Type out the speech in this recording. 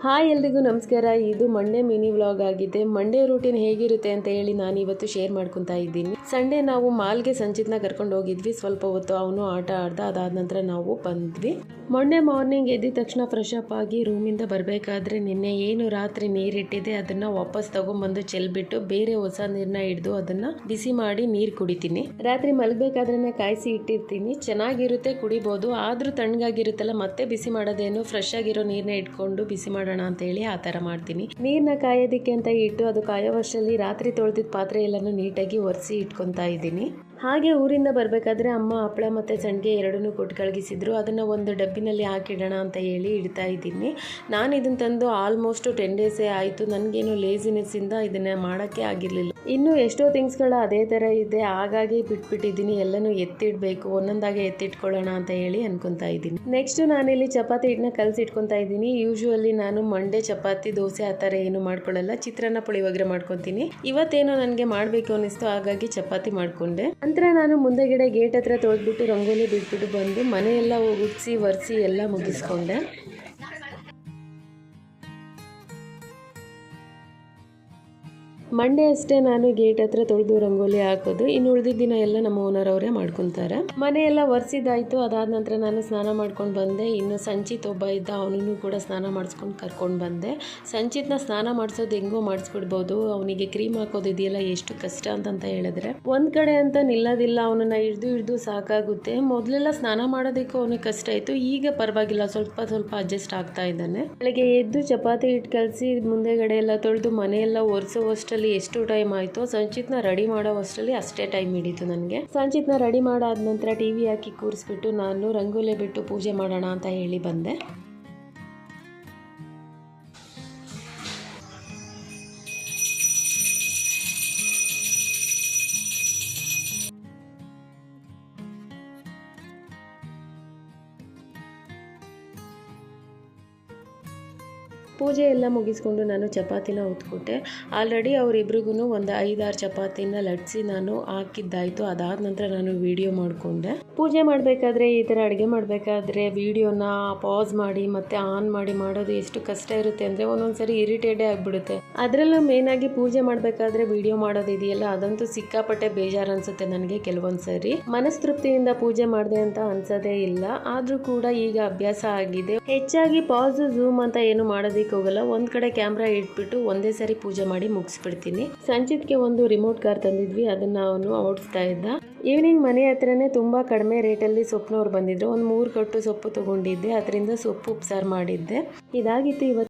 Hi ಎಲ್ರಿಗೂ ನಮಸ್ಕಾರ. ಇದು ಮಂಡೇ ಮಿನಿ ವ್ಲಾಗ್ ಆಗಿದೆ. ಮಂಡೇ ರೂಟೀನ್ ಹೇಗಿರುತ್ತೆ ಅಂತ ಹೇಳಿ ನಾನು ಇವತ್ತು ಶೇರ್ ಮಾಡ್ಕೊತಾ ಇದ್ದೀನಿ. ಸಂಡೇ ನಾವು ಮಾಲ್ಗೆ ಸಂಚಿತ್ನ ಕರ್ಕೊಂಡು ಹೋಗಿದ್ವಿ. ಸ್ವಲ್ಪ ಹೊತ್ತು ಅವನು ಆಟ ಆಡ್ದ. ಅದಾದ ನಂತರ ನಾವು ಬಂದ್ವಿ. ಮಂಡೇ ಮಾರ್ನಿಂಗ್ ಎದ್ದ ತಕ್ಷಣ ಫ್ರೆಶ್ ಅಪ್ ಆಗಿ ರೂಮಿಂದ ಬರಬೇಕಾದ್ರೆ ನಿನ್ನೆ ಏನು ರಾತ್ರಿ ನೀರಿಟ್ಟಿದೆ ಅದನ್ನ ವಾಪಸ್ ತಗೊಂಡ್ಬಂದು ಚೆಲ್ಬಿಟ್ಟು ಬೇರೆ ಹೊಸ ನೀರನ್ನ ಹಿಡಿದು ಅದನ್ನ ಬಿಸಿ ಮಾಡಿ ನೀರು ಕುಡಿತೀನಿ. ರಾತ್ರಿ ಮಲಗಬೇಕಾದ್ರೆ ಕಾಯಿಸಿ ಇಟ್ಟಿರ್ತೀನಿ. ಚೆನ್ನಾಗಿರುತ್ತೆ, ಕುಡಿಬೋದು. ಆದ್ರೂ ತಣ್ಣಗಾಗಿರುತ್ತಲ್ಲ, ಮತ್ತೆ ಬಿಸಿ ಮಾಡೋದೇನು, ಫ್ರೆಶ್ ಆಗಿರೋ ನೀರನ್ನ ಇಟ್ಕೊಂಡು ಬಿಸಿ ಮಾಡೋಣ ಅಂತ ಹೇಳಿ ಆ ಥರ ಮಾಡ್ತೀನಿ. ನೀರನ್ನ ಕಾಯೋದಕ್ಕೆ ಅಂತ ಇಟ್ಟು ಅದು ಕಾಯೋ ವರ್ಷದಲ್ಲಿ ರಾತ್ರಿ ತೊಳೆದಿದ್ದ ಪಾತ್ರೆ ಎಲ್ಲಾನು ನೀಟಾಗಿ ಒರೆಸಿ ಇಟ್ಕೊತಾ ಇದ್ದೀನಿ. ಹಾಗೆ ಊರಿಂದ ಬರಬೇಕಾದ್ರೆ ಅಮ್ಮ ಹಪ್ಪಳ ಮತ್ತು ಸಂಡಿಗೆ ಎರಡನ್ನೂ ಕೊಟ್ಟು ಕಳಗಿಸಿದ್ರು. ಅದನ್ನು ಒಂದು ಡಬ್ಬಿನಲ್ಲಿ ಹಾಕಿಡೋಣ ಅಂತ ಹೇಳಿ ಇಡ್ತಾ ಇದ್ದೀನಿ. ನಾನು ಇದನ್ನು ತಂದು ಆಲ್ಮೋಸ್ಟ್ 10 ಡೇಸೇ ಆಯಿತು. ನನಗೇನು ಲೇಸಿನೆಸ್ಸಿಂದ ಇದನ್ನು ಮಾಡೋಕ್ಕೆ ಆಗಿರಲಿಲ್ಲ. ಇನ್ನೂ ಎಷ್ಟೋ ಥಿಂಗ್ಸ್ಗಳು ಅದೇ ಥರ ಇದೆ, ಹಾಗಾಗಿ ಬಿಟ್ಬಿಟ್ಟಿದ್ದೀನಿ. ಎಲ್ಲನೂ ಎತ್ತಿಡಬೇಕು, ಒಂದೊಂದಾಗೆ ಎತ್ತಿಟ್ಕೊಳ್ಳೋಣ ಅಂತ ಹೇಳಿ ಅನ್ಕೊತಾ ಇದ್ದೀನಿ. ನೆಕ್ಸ್ಟ್ ನಾನಿಲ್ಲಿ ಚಪಾತಿ ಹಿಟ್ಟನ್ನ ಕಲಸಿಟ್ಕೊತಾ ಇದ್ದೀನಿ. ಯೂಶ್ವಲಿ ನಾನು ಮಂಡೇ ಚಪಾತಿ, ದೋಸೆ ಆ ಥರ ಏನು ಮಾಡ್ಕೊಳ್ಳಲ್ಲ. ಚಿತ್ರಾನ್ನ, ಪುಳಿಯೋಗರೆ ಮಾಡ್ಕೊತೀನಿ. ಇವತ್ತೇನೋ ನನಗೆ ಮಾಡಬೇಕು ಅನ್ನಿಸ್ತು, ಹಾಗಾಗಿ ಚಪಾತಿ ಮಾಡಿಕೊಂಡೆ. ನಂತರ ನಾನು ಮುಂದೆಗಡೆ ಗೇಟ್ ಹತ್ರ ತೊಳೆದ್ಬಿಟ್ಟು ರಂಗೋಲಿ ಬಿಟ್ಬಿಟ್ಟು ಬಂದು ಮನೆಯೆಲ್ಲ ಉಡ್ಸಿ ಒರೆಸಿ ಎಲ್ಲ ಮುಗಿಸ್ಕೊಂಡೆ. ಮಂಡೇ ಅಷ್ಟೇ ನಾನು ಗೇಟ್ ಹತ್ರ ತೊಳೆದು ರಂಗೋಲಿ ಹಾಕೋದು. ಇನ್ನು ಉಳಿದಿದ್ದ ದಿನ ಎಲ್ಲ ನಮ್ಮ ಓನರ್ ಅವರೇ ಮಾಡ್ಕೊತಾರೆ. ಮನೆಯೆಲ್ಲ ಒರೆಸಿದಾಯ್ತು. ಅದಾದ ನಂತರ ನಾನು ಸ್ನಾನ ಮಾಡ್ಕೊಂಡು ಬಂದೆ. ಇನ್ನು ಸಂಚಿತ್ ಒಬ್ಬ ಇದ್ದ, ಅವನನ್ನು ಕೂಡ ಸ್ನಾನ ಮಾಡಿಸ್ಕೊಂಡು ಕರ್ಕೊಂಡು ಬಂದೆ. ಸಂಚಿತ್ನ ಸ್ನಾನ ಮಾಡಿಸೋದು ಹೆಂಗೋ ಮಾಡಿಸ್ಬಿಡ್ಬೋದು. ಅವನಿಗೆ ಕ್ರೀಮ್ ಹಾಕೋದಿದೆಯಲ್ಲ, ಎಷ್ಟು ಕಷ್ಟ ಅಂತಂತ ಹೇಳಿದ್ರೆ ಒಂದ್ ಕಡೆ ಅಂತ ನಿಲ್ಲೋದಿಲ್ಲ. ಅವನನ್ನ ಹಿಡ್ದು ಸಾಕಾಗುತ್ತೆ. ಮೊದಲೆಲ್ಲ ಸ್ನಾನ ಮಾಡೋದಕ್ಕೂ ಅವನಿಗೆ ಕಷ್ಟ ಆಯಿತು. ಈಗ ಪರವಾಗಿಲ್ಲ, ಸ್ವಲ್ಪ ಅಡ್ಜಸ್ಟ್ ಆಗ್ತಾ ಇದ್ದಾನೆ. ಬೆಳಗ್ಗೆ ಎದ್ದು ಚಪಾತಿ ಹಿಟ್ಟು ಕಲಸಿ ಮುಂದೆಗಡೆ ಎಲ್ಲ ತೊಳೆದು ಮನೆಯೆಲ್ಲ ಒರೆಸೋವಷ್ಟು ಎಷ್ಟು ಟೈಮ್ ಆಯಿತು. ಸಂಚಿತ್ನ ರೆಡಿ ಮಾಡೋ ಅಷ್ಟರಲ್ಲಿ ಅಷ್ಟೇ ಟೈಮ್ ಹಿಡಿತು ನನಗೆ. ಸಂಚಿತ್ನ ರೆಡಿ ಮಾಡಾದ ನಂತರ ಟಿವಿ ಹಾಕಿ ಕೂರಿಸ್ಬಿಟ್ಟು ನಾನು ರಂಗೋಲಿ ಬಿಟ್ಟು ಪೂಜೆ ಮಾಡೋಣ ಅಂತ ಹೇಳಿ ಬಂದೆ. ಪೂಜೆ ಎಲ್ಲ ಮುಗಿಸ್ಕೊಂಡು ನಾನು ಚಪಾತಿನ ಉತ್ಕೊಟ್ಟೆ. ಆಲ್ರೆಡಿ ಅವರಿಬ್ರಿಗೂ ಒಂದು 5-6 ಚಪಾತಿನ ಲಟ್ಸಿ ನಾನು ಹಾಕಿದ್ದಾಯಿತು. ಅದಾದ ನಂತರ ನಾನು ವಿಡಿಯೋ ಮಾಡಿಕೊಂಡೆ. ಪೂಜೆ ಮಾಡಬೇಕಾದ್ರೆ, ಈ ಥರ ಅಡುಗೆ ಮಾಡಬೇಕಾದ್ರೆ ವಿಡಿಯೋನ ಪಾಸ್ ಮಾಡಿ ಮತ್ತೆ ಆನ್ ಮಾಡಿ ಮಾಡೋದು ಎಷ್ಟು ಕಷ್ಟ ಇರುತ್ತೆ ಅಂದರೆ ಒಂದೊಂದ್ಸರಿ ಇರಿಟೇಟೇ ಆಗಿಬಿಡುತ್ತೆ. ಅದರಲ್ಲೂ ಮೇಯ್ನಾಗಿ ಪೂಜೆ ಮಾಡಬೇಕಾದ್ರೆ ವಿಡಿಯೋ ಮಾಡೋದಿದೆಯಲ್ಲ, ಅದಂತೂ ಸಿಕ್ಕಾಪಟ್ಟೆ ಬೇಜಾರು ಅನಿಸುತ್ತೆ ನನಗೆ. ಕೆಲವೊಂದು ಸರಿ ಮನಸ್ತೃಪ್ತಿಯಿಂದ ಪೂಜೆ ಮಾಡಿದೆ ಅಂತ ಅನ್ಸೋದೇ ಇಲ್ಲ. ಆದರೂ ಕೂಡ ಈಗ ಅಭ್ಯಾಸ ಆಗಿದೆ. ಹೆಚ್ಚಾಗಿ ಪಾಸ್ ಝೂಮ್ ಅಂತ ಏನು ಮಾಡೋದಕ್ಕೆ ಹೋಗಲ್ಲ. ಒಂದ್ ಕಡೆ ಕ್ಯಾಮ್ರಾ ಇಟ್ಬಿಟ್ಟು ಒಂದೇ ಸರಿ ಪೂಜೆ ಮಾಡಿ ಮುಗಿಸ್ಬಿಡ್ತೀನಿ. ಸಂಚಿತ್ಗೆ ಒಂದು ರಿಮೋಟ್ ಕಾರ್ ತಂದಿದ್ವಿ, ಅದನ್ನ ಅವನು ಓಡಿಸ್ತಾ ಇದ್ದ. ಈವ್ನಿಂಗ್ ಮನೆ ಹತ್ರನೇ ತುಂಬಾ ಕಡಿಮೆ ರೇಟಲ್ಲಿ ಸೊಪ್ಪಿನವ್ರು ಬಂದಿದ್ರು. ಒಂದು 3 ಕಟ್ಟು ಸೊಪ್ಪು ತಗೊಂಡಿದ್ದೆ. ಅದರಿಂದ ಸೊಪ್ಪು ಉಪ್ಸಾರು ಮಾಡಿದ್ದೆ. ಇದಾಗಿತ್ತು ಇವತ್ತು